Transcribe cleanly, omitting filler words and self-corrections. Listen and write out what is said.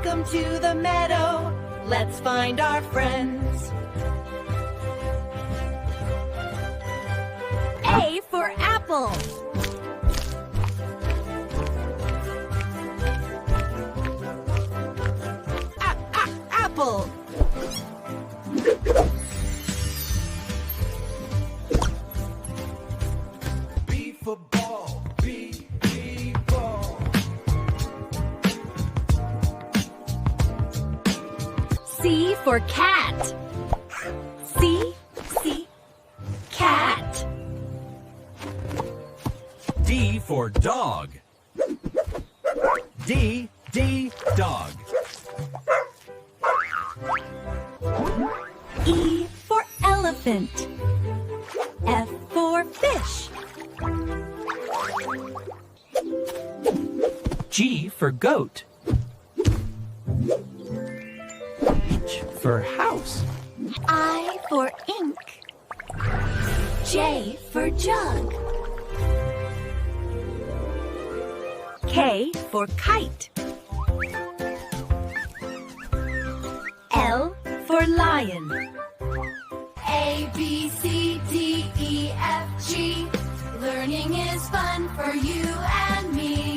Welcome to the meadow. Let's find our friends. A for apple. Apple. B for ball. B, ball. C for cat. C, cat. D for dog. D, dog. E for elephant. F for fish. G for goat. H for house. I for ink. J for jug. K for kite. L for lion. A, B, C, D, E, F, G. Learning is fun for you and me.